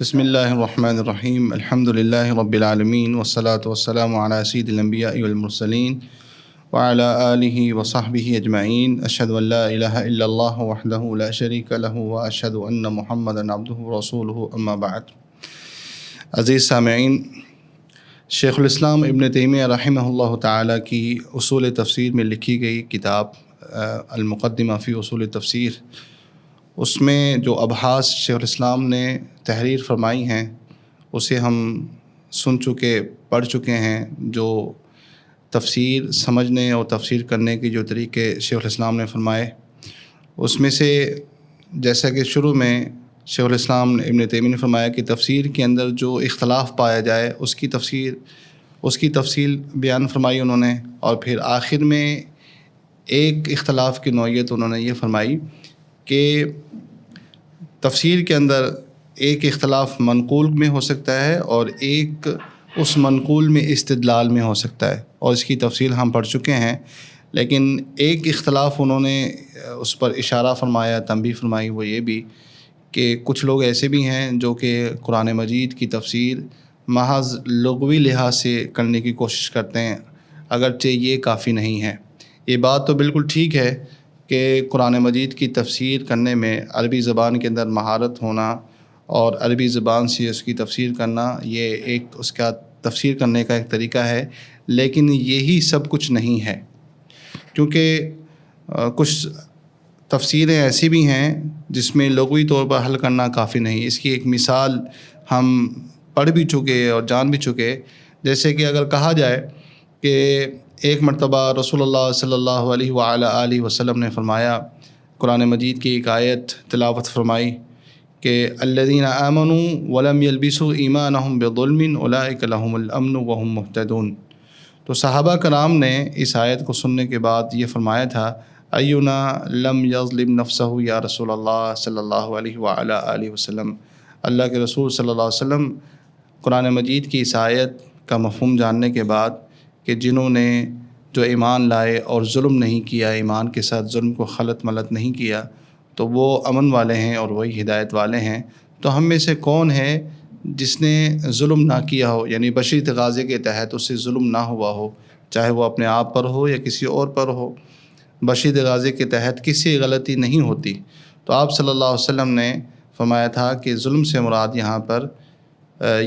بسم اللہ الرحمن الرحیم الحمد للہ رب العالمین والصلاة والسلام علی سید الانبیاء والمرسلین وعلی آلہ وصحبہ اجمعین اشہد ان لا الہ الا اللہ وحدہ لا شریک لہ واشہد ان محمدا عبدہ ورسولہ اما بعد۔ عزیز سامعین، شیخ الاسلام ابن تیمیہ رحمہ اللہ تعالیٰ کی اصول تفسیر میں لکھی گئی کتاب المقدمہ فی اصول تفسیر، اس میں جو ابحاث شیخ الاسلام نے تحریر فرمائی ہیں اسے ہم سن چکے، پڑھ چکے ہیں۔ جو تفسیر سمجھنے اور تفسیر کرنے کے جو طریقے شیخ الاسلام نے فرمائے، اس میں سے جیسا کہ شروع میں شیخ الاسلام ابن تیمیہ نے فرمایا کہ تفسیر کے اندر جو اختلاف پایا جائے اس کی تفصیل بیان فرمائی انہوں نے، اور پھر آخر میں ایک اختلاف کی نوعیت انہوں نے یہ فرمائی کہ تفسیر کے اندر ایک اختلاف منقول میں ہو سکتا ہے اور ایک اس منقول میں استدلال میں ہو سکتا ہے، اور اس کی تفصیل ہم پڑھ چکے ہیں۔ لیکن ایک اختلاف انہوں نے اس پر اشارہ فرمایا، تنبیہ فرمائی، وہ یہ بھی کہ کچھ لوگ ایسے بھی ہیں جو کہ قرآن مجید کی تفسیر محض لغوی لحاظ سے کرنے کی کوشش کرتے ہیں، اگرچہ یہ کافی نہیں ہے۔ یہ بات تو بالکل ٹھیک ہے کہ قرآن مجید کی تفسیر کرنے میں عربی زبان کے اندر مہارت ہونا اور عربی زبان سے اس کی تفسیر کرنا، یہ ایک اس کا تفسیر کرنے کا ایک طریقہ ہے، لیکن یہی سب کچھ نہیں ہے، کیونکہ کچھ تفسیریں ایسی بھی ہیں جس میں لغوی طور پر حل کرنا کافی نہیں۔ اس کی ایک مثال ہم پڑھ بھی چکے اور جان بھی چکے، جیسے کہ اگر کہا جائے کہ ایک مرتبہ رسول اللہ صلی اللہ علیہ وآلہ آلہ وسلم نے فرمایا، قرآن مجید کی ایک آیت تلاوت فرمائی کہ الذین آمنوا ولم یلبسوا ایمانہم بظلم اولئک لہم الامن وہم مہتدون۔ تو صحابہ کرام نے اس آیت کو سننے کے بعد یہ فرمایا تھا، اینا لم یظلم نفسہ یا رسول اللہ صلی اللہ علیہ وآلہ آلہ وسلم۔ اللہ کے رسول صلی اللہ علیہ وسلم قرآن مجید کی اس آیت کا مفہوم جاننے کے بعد کہ جنہوں نے جو ایمان لائے اور ظلم نہیں کیا، ایمان کے ساتھ ظلم کو خلط ملط نہیں کیا، تو وہ امن والے ہیں اور وہی ہدایت والے ہیں۔ تو ہم میں سے کون ہے جس نے ظلم نہ کیا ہو، یعنی بشری تقاضے کے تحت اس سے ظلم نہ ہوا ہو، چاہے وہ اپنے آپ پر ہو یا کسی اور پر ہو، بشری تقاضے کے تحت کسی غلطی نہیں ہوتی۔ تو آپ صلی اللہ علیہ وسلم نے فرمایا تھا کہ ظلم سے مراد یہاں پر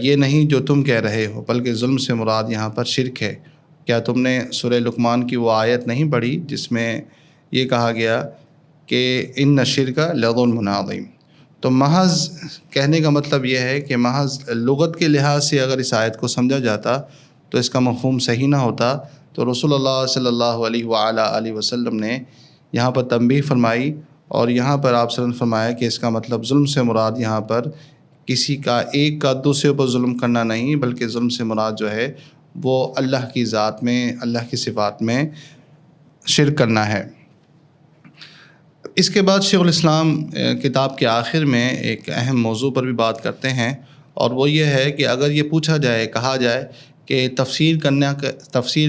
یہ نہیں جو تم کہہ رہے ہو، بلکہ ظلم سے مراد یہاں پر شرک ہے۔ کیا تم نے سورہ لقمان کی وہ آیت نہیں پڑھی جس میں یہ کہا گیا کہ ان الشرک لظلم عظیم؟ تو محض کہنے کا مطلب یہ ہے کہ محض لغت کے لحاظ سے اگر اس آیت کو سمجھا جاتا تو اس کا مفہوم صحیح نہ ہوتا۔ تو رسول اللہ صلی اللہ علیہ وآلہ آلہ وسلم نے یہاں پر تنبیہ فرمائی، اور یہاں پر آپ صلی اللہ علیہ وسلم نے فرمایا کہ اس کا مطلب ظلم سے مراد یہاں پر کسی کا ایک کا دوسرے پر ظلم کرنا نہیں، بلکہ ظلم سے مراد جو ہے وہ اللہ کی ذات میں، اللہ کی صفات میں شرک کرنا ہے۔ اس کے بعد شیخ الاسلام کتاب کے آخر میں ایک اہم موضوع پر بھی بات کرتے ہیں، اور وہ یہ ہے کہ اگر یہ پوچھا جائے، کہا جائے کہ تفسیر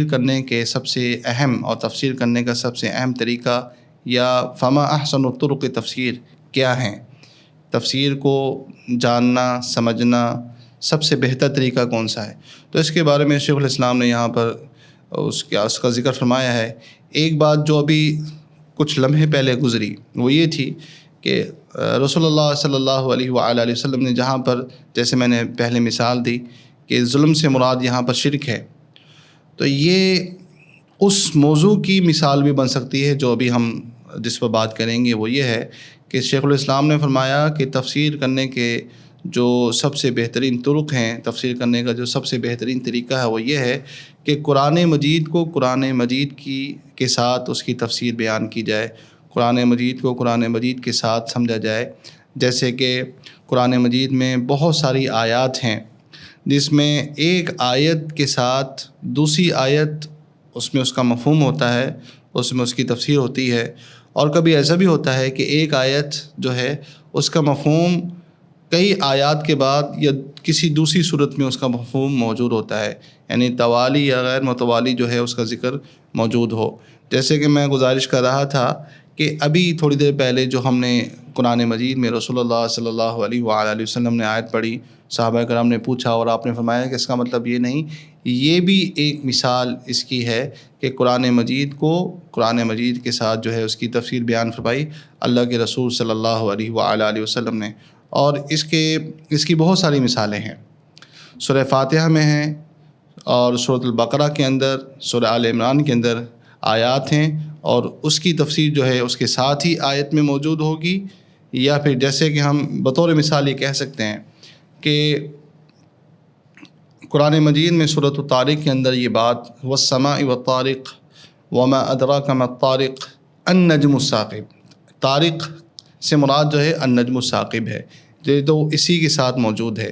کرنے کے سب سے اہم اور تفسیر کرنے کا سب سے اہم طریقہ یا فما احسن الطرق تفسیر کیا ہیں، تفسیر کو جاننا، سمجھنا سب سے بہتر طریقہ کون سا ہے، تو اس کے بارے میں شیخ الاسلام نے یہاں پر اس کا ذکر فرمایا ہے۔ ایک بات جو ابھی کچھ لمحے پہلے گزری وہ یہ تھی کہ رسول اللہ صلی اللہ علیہ وآلہ وسلم نے جہاں پر، جیسے میں نے پہلے مثال دی کہ ظلم سے مراد یہاں پر شرک ہے، تو یہ اس موضوع کی مثال بھی بن سکتی ہے جو ابھی ہم جس پر بات کریں گے۔ وہ یہ ہے کہ شیخ الاسلام نے فرمایا کہ تفسیر کرنے کے جو سب سے بہترین طرق ہیں، تفسیر کرنے کا جو سب سے بہترین طریقہ ہے وہ یہ ہے کہ قرآن مجید کو قرآن مجید کے ساتھ اس کی تفسیر بیان کی جائے، قرآن مجید کو قرآن مجید کے ساتھ سمجھا جائے۔ جیسے کہ قرآن مجید میں بہت ساری آیات ہیں جس میں ایک آیت کے ساتھ دوسری آیت اس میں اس کا مفہوم ہوتا ہے، اس میں اس کی تفسیر ہوتی ہے، اور کبھی ایسا بھی ہوتا ہے کہ ایک آیت جو ہے اس کا مفہوم کئی آیات کے بعد یا کسی دوسری صورت میں اس کا مفہوم موجود ہوتا ہے، یعنی توالی یا غیر متوالی جو ہے اس کا ذکر موجود ہو۔ جیسے کہ میں گزارش کر رہا تھا کہ ابھی تھوڑی دیر پہلے جو ہم نے قرآن مجید میں رسول اللہ صلی اللہ علیہ وآلہ وسلم نے آیت پڑھی، صحابہ کرام نے پوچھا اور آپ نے فرمایا کہ اس کا مطلب یہ نہیں، یہ بھی ایک مثال اس کی ہے کہ قرآن مجید کے ساتھ جو ہے اس کی تفسیر بیان فرمائی اللہ کے رسول صلی اللہ علیہ وآلہ وسلم نے۔ اور اس کی بہت ساری مثالیں ہیں، سورہ فاتحہ میں ہیں، اور سورۃ البقرہ کے اندر، سورہ آل عمران کے اندر آیات ہیں، اور اس کی تفسیر جو ہے اس کے ساتھ ہی آیت میں موجود ہوگی، یا پھر جیسے کہ ہم بطور مثال یہ کہہ سکتے ہیں کہ قرآن مجید میں سورۃ الطارق کے اندر یہ بات والسماء والطارق وما ادراک ما الطارق النجم الثاقب، طارق سے مراد جو ہے النجم الثاقب ہے، جو اسی کے ساتھ موجود ہے۔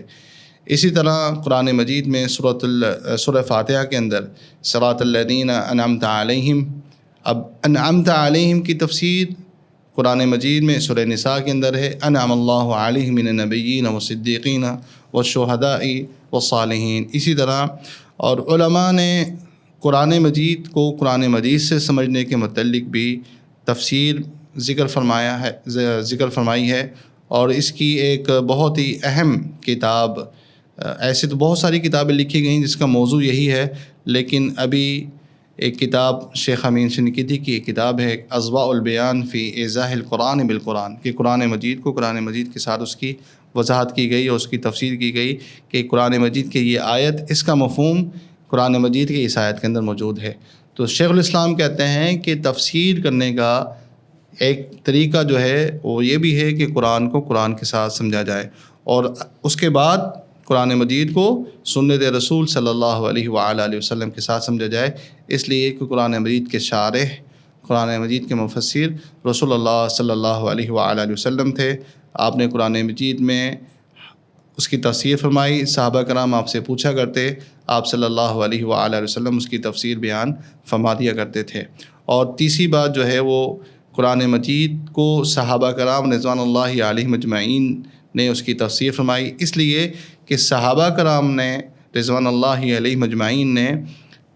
اسی طرح قرآن مجید میں سورہ فاتحہ کے اندر صراط الذین انعمت علیہم، اب انعمت علیہم کی تفسیر قرآن مجید میں سورہ نساء کے اندر ہے انعم اللہ علیہم من النبیین والصدیقین والشہداء والصالحین۔ اسی طرح اور علماء نے قرآن مجید کو قرآن مجید سے سمجھنے کے متعلق بھی تفسیر ذکر فرمائی ہے، اور اس کی ایک بہت ہی اہم کتاب، ایسے تو بہت ساری کتابیں لکھی گئیں جس کا موضوع یہی ہے، لیکن ابھی ایک کتاب شیخ امین شنقیطی کی ایک کتاب ہے اضواء البیان فی ایضاح القرآن بالقرآن، کہ قرآن مجید کو قرآن مجید کے ساتھ اس کی وضاحت کی گئی اور اس کی تفسیر کی گئی کہ قرآن مجید کی یہ آیت، اس کا مفہوم قرآن مجید کی اس آیت کے اندر موجود ہے۔ تو شیخ الاسلام کہتے ہیں کہ تفسیر کرنے کا ایک طریقہ جو ہے وہ یہ بھی ہے کہ قرآن کو قرآن کے ساتھ سمجھا جائے، اور اس کے بعد قرآن مجید کو سنت رسول صلی اللہ علیہ وآلہ وسلم کے ساتھ سمجھا جائے، اس لیے کہ قرآن مجید کے شارح، قرآن مجید کے مفسر رسول اللہ صلی اللہ علیہ وآلہ وسلم تھے۔ آپ نے قرآن مجید میں اس کی تفسیر فرمائی، صحابہ کرام آپ سے پوچھا کرتے، آپ صلی اللہ علیہ وآلہ وسلم اس کی تفسیر بیان فرما دیا کرتے تھے۔ اور تیسری بات جو ہے وہ قرآن مجید کو صحابہ کرام رضوان اللہ علیہم اجمعین نے اس کی تفسیر فرمائی، اس لیے کہ صحابہ کرام نے رضوان اللہ علیہم اجمعین نے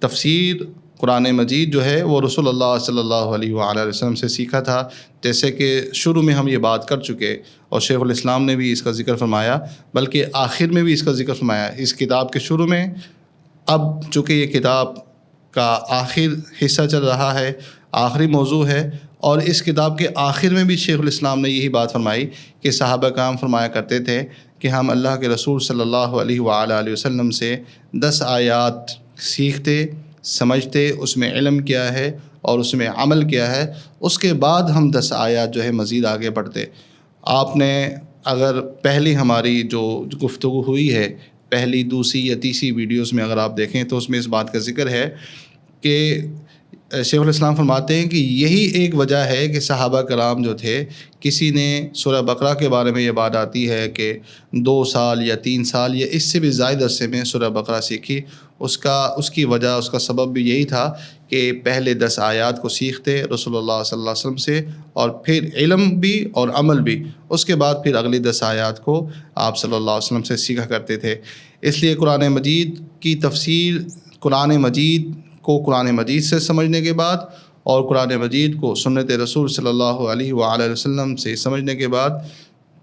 تفسیر قرآن مجید جو ہے وہ رسول اللہ صلی اللہ علیہ وآلہ وسلم سے سیکھا تھا، جیسے کہ شروع میں ہم یہ بات کر چکے، اور شیخ الاسلام نے بھی اس کا ذکر فرمایا، بلکہ آخر میں بھی اس کا ذکر فرمایا۔ اس کتاب کے شروع میں، اب چونکہ یہ کتاب کا آخر حصہ چل رہا ہے، آخری موضوع ہے، اور اس کتاب کے آخر میں بھی شیخ الاسلام نے یہی بات فرمائی کہ صحابہ کرام فرمایا کرتے تھے کہ ہم اللہ کے رسول صلی اللہ علیہ وآلہ وسلم سے 10 آیات سیکھتے، سمجھتے، اس میں علم کیا ہے اور اس میں عمل کیا ہے، اس کے بعد ہم 10 آیات جو ہے مزید آگے بڑھتے۔ آپ نے اگر پہلی ہماری جو گفتگو ہوئی ہے، پہلی، دوسری یا تیسری ویڈیوز میں اگر آپ دیکھیں تو اس میں اس بات کا ذکر ہے کہ شیخ الاسلام فرماتے ہیں کہ یہی ایک وجہ ہے کہ صحابہ کرام جو تھے، کسی نے سورہ بقرہ کے بارے میں یہ بات آتی ہے کہ 2 سال یا 3 سال یا اس سے بھی زائد عرصے میں سورہ بقرہ سیکھی، اس کی وجہ، اس کا سبب بھی یہی تھا کہ پہلے 10 آیات کو سیکھتے رسول اللہ صلی اللہ علیہ وسلم سے، اور پھر علم بھی اور عمل بھی، اس کے بعد پھر اگلی 10 آیات کو آپ صلی اللہ علیہ وسلم سے سیکھا کرتے تھے۔ اس لیے قرآن مجید کی تفسیر، قرآن مجید کو قرآن مجید سے سمجھنے کے بعد اور قرآن مجید کو سنت رسول صلی اللہ علیہ وآلہ وسلم سے سمجھنے کے بعد،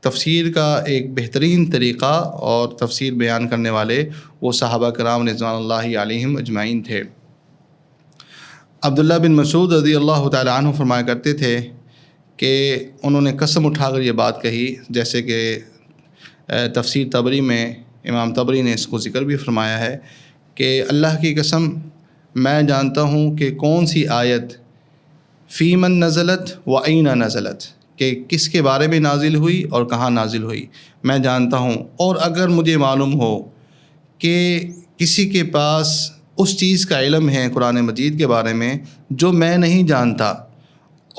تفسیر کا ایک بہترین طریقہ اور تفسیر بیان کرنے والے وہ صحابہ کرام رضوان اللہ علیہم اجمعین تھے۔ عبداللہ بن مسعود رضی اللہ تعالیٰ عنہ فرمایا کرتے تھے کہ انہوں نے قسم اٹھا کر یہ بات کہی، جیسے کہ تفسیر طبری میں امام طبری نے اس کو ذکر بھی فرمایا ہے کہ اللہ کی قسم، میں جانتا ہوں کہ کون سی آیت فی من نزلت و این نزلت، کہ کس کے بارے میں نازل ہوئی اور کہاں نازل ہوئی، میں جانتا ہوں۔ اور اگر مجھے معلوم ہو کہ کسی کے پاس اس چیز کا علم ہے قرآن مجید کے بارے میں جو میں نہیں جانتا،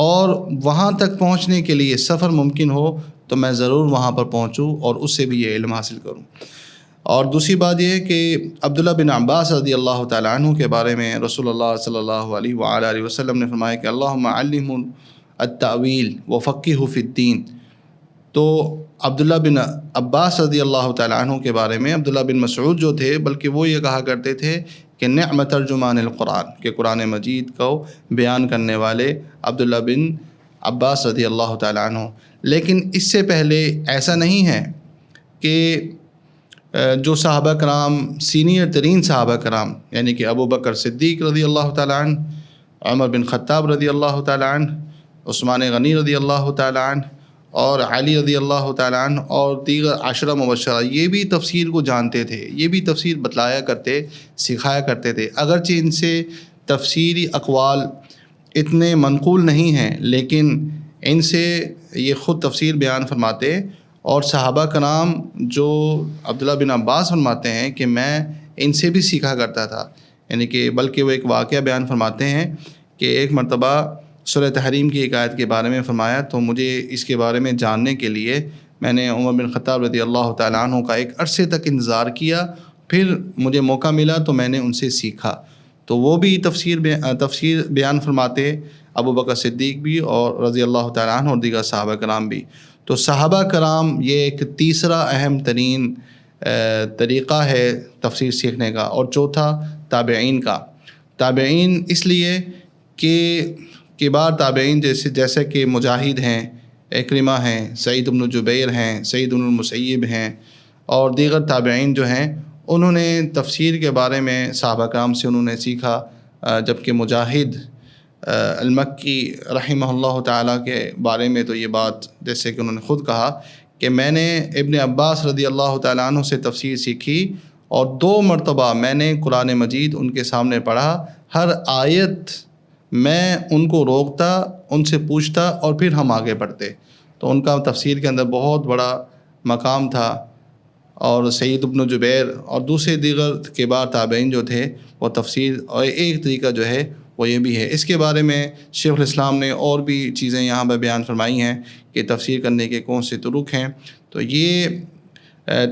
اور وہاں تک پہنچنے کے لیے سفر ممکن ہو، تو میں ضرور وہاں پر پہنچوں اور اس سے بھی یہ علم حاصل کروں۔ اور دوسری بات یہ کہ عبداللہ بن عباس رضی اللہ تعالیٰ عنہ کے بارے میں رسول اللہ صلی اللہ علیہ وآلہ وسلم نے فرمایا کہ اللہم علمہ التأویل وفقہہ فی الدین۔ تو عبداللہ بن عباس رضی اللہ تعالیٰ عنہ کے بارے میں عبداللہ بن مسعود جو تھے، بلکہ وہ یہ کہا کرتے تھے کہ نعم ترجمان القرآن، کہ قرآن مجید کو بیان کرنے والے عبداللہ بن عباس رضی اللہ تعالیٰ عنہ. لیکن اس سے پہلے ایسا نہیں ہے کہ جو صحابہ کرام سینئر ترین صحابہ کرام یعنی کہ ابو بکر صدیق رضی اللہ تعالیٰ عنہ، عمر بن خطاب رضی اللہ تعالیٰ عنہ، عثمان غنی رضی اللہ تعالیٰ عنہ اور علی رضی اللہ تعالیٰ عنہ اور دیگر عشرہ مبشرہ، یہ بھی تفسیر کو جانتے تھے، یہ بھی تفسیر بتلایا کرتے، سکھایا کرتے تھے. اگرچہ ان سے تفسیری اقوال اتنے منقول نہیں ہیں، لیکن ان سے یہ خود تفسیر بیان فرماتے. اور صحابہ کرام جو عبداللہ بن عباس فرماتے ہیں کہ میں ان سے بھی سیکھا کرتا تھا، یعنی کہ بلکہ وہ ایک واقعہ بیان فرماتے ہیں کہ ایک مرتبہ سورہ تحریم کی ایک آیت کے بارے میں فرمایا، تو مجھے اس کے بارے میں جاننے کے لیے میں نے عمر بن خطاب رضی اللہ تعالیٰ عنہ کا ایک عرصے تک انتظار کیا، پھر مجھے موقع ملا تو میں نے ان سے سیکھا. تو وہ بھی تفسیر بیان فرماتے، ابو بکر صدیق بھی اور رضی اللہ تعالیٰ عنہ اور دیگر صحابہ کرام بھی. تو صحابہ کرام یہ ایک تیسرا اہم ترین طریقہ ہے تفسیر سیکھنے کا. اور چوتھا تابعین کا. تابعین اس لیے کہ کبار تابعین جیسے کہ مجاہد ہیں، اکرمہ ہیں، سعید بن جبیر ہیں، سعید بن المسیب ہیں اور دیگر تابعین جو ہیں، انہوں نے تفسیر کے بارے میں صحابہ کرام سے انہوں نے سیکھا. جبکہ مجاہد المکی رحمہ اللہ تعالیٰ کے بارے میں تو یہ بات جیسے کہ انہوں نے خود کہا کہ میں نے ابن عباس رضی اللہ تعالیٰ عنہ سے تفسیر سیکھی اور 2 مرتبہ میں نے قرآن مجید ان کے سامنے پڑھا. ہر آیت میں ان کو روکتا، ان سے پوچھتا اور پھر ہم آگے بڑھتے. تو ان کا تفسیر کے اندر بہت بڑا مقام تھا. اور سعید بن جبیر اور دوسرے دیگر کبار تابعین جو تھے وہ تفسیر اور ایک طریقہ جو ہے وہ یہ بھی ہے. اس کے بارے میں شیخ الاسلام نے اور بھی چیزیں یہاں پہ بیان فرمائی ہیں کہ تفسیر کرنے کے کون سے طرق ہیں. تو یہ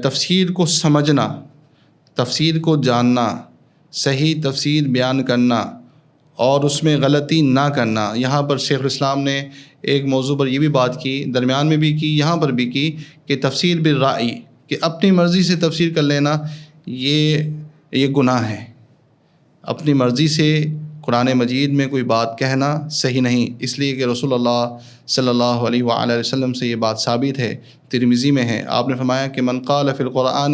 تفسیر کو سمجھنا، تفسیر کو جاننا، صحیح تفسیر بیان کرنا اور اس میں غلطی نہ کرنا. یہاں پر شیخ الاسلام نے ایک موضوع پر یہ بھی بات کی، درمیان میں بھی کی، یہاں پر بھی کی کہ تفسیر بالرأی، کہ اپنی مرضی سے تفسیر کر لینا یہ گناہ ہے. اپنی مرضی سے قرآن مجید میں کوئی بات کہنا صحیح نہیں، اس لیے کہ رسول اللہ صلی اللہ علیہ وآلہ وسلم سے یہ بات ثابت ہے، ترمذی میں ہے. آپ نے فرمایا کہ من قال فی القرآن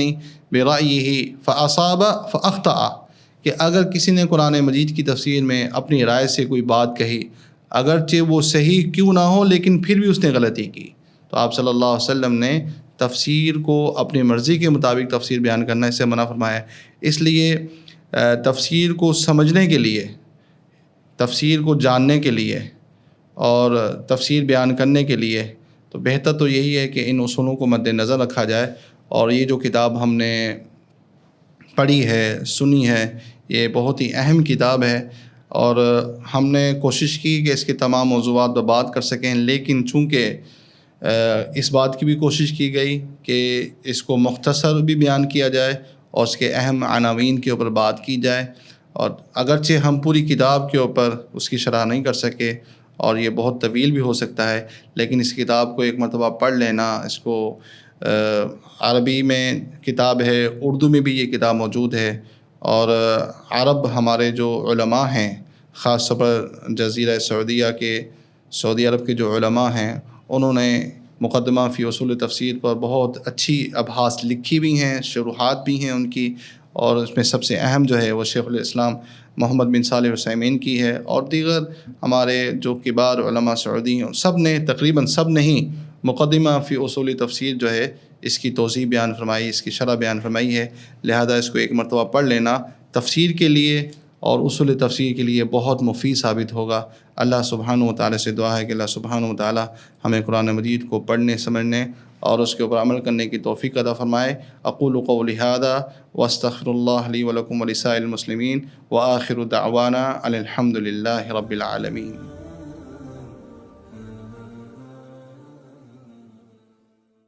برأیہ فاصاب فاخطأ، کہ اگر کسی نے قرآن مجید کی تفسیر میں اپنی رائے سے کوئی بات کہی، اگرچہ وہ صحیح کیوں نہ ہو لیکن پھر بھی اس نے غلطی کی، تو آپ صلی اللہ علیہ وسلم نے تفسیر کو اپنی مرضی کے مطابق تفسیر بیان کرنا اس سے منع فرمایا. اس لیے تفسیر کو سمجھنے کے لیے، تفسیر کو جاننے کے لیے اور تفسیر بیان کرنے کے لیے تو بہتر تو یہی ہے کہ ان اصولوں کو مد نظر رکھا جائے. اور یہ جو کتاب ہم نے پڑھی ہے، سنی ہے، یہ بہت ہی اہم کتاب ہے اور ہم نے کوشش کی کہ اس کے تمام موضوعات پر بات کر سکیں، لیکن چونکہ اس بات کی بھی کوشش کی گئی کہ اس کو مختصر بھی بیان کیا جائے اور اس کے اہم عناوین کے اوپر بات کی جائے. اور اگرچہ ہم پوری کتاب کے اوپر اس کی شرح نہیں کر سکے اور یہ بہت طویل بھی ہو سکتا ہے، لیکن اس کتاب کو ایک مرتبہ پڑھ لینا، اس کو عربی میں کتاب ہے، اردو میں بھی یہ کتاب موجود ہے. اور عرب ہمارے جو علماء ہیں، خاص طور پر جزیرہ سعودی عرب کے جو علماء ہیں، انہوں نے مقدمہ فی اصول تفسیر پر بہت اچھی ابحاث لکھی بھی ہیں، شروحات بھی ہیں ان کی. اور اس میں سب سے اہم جو ہے وہ شیخ الاسلام محمد بن صالح العثیمین کی ہے اور دیگر ہمارے جو کبار علماء سعودی ہیں، سب نے تقریباً سب نے ہی مقدمہ فی اصول تفسیر جو ہے اس کی توضیح بیان فرمائی، اس کی شرح بیان فرمائی ہے. لہذا اس کو ایک مرتبہ پڑھ لینا تفسیر کے لیے اور اصول تفسیر کے لیے بہت مفید ثابت ہوگا. اللہ سبحانہ و تعالیٰ سے دعا ہے کہ اللہ سبحانہ و تعالیٰ ہمیں قرآن مجید کو پڑھنے، سمجھنے اور اس کے اوپر عمل کرنے کی توفیق عطا فرمائے. اقول قولی ھذا واستغفر اللہ لی ولکم ولسائر المسلمین وآخر دعوانا ان الحمد للہ رب العالمین.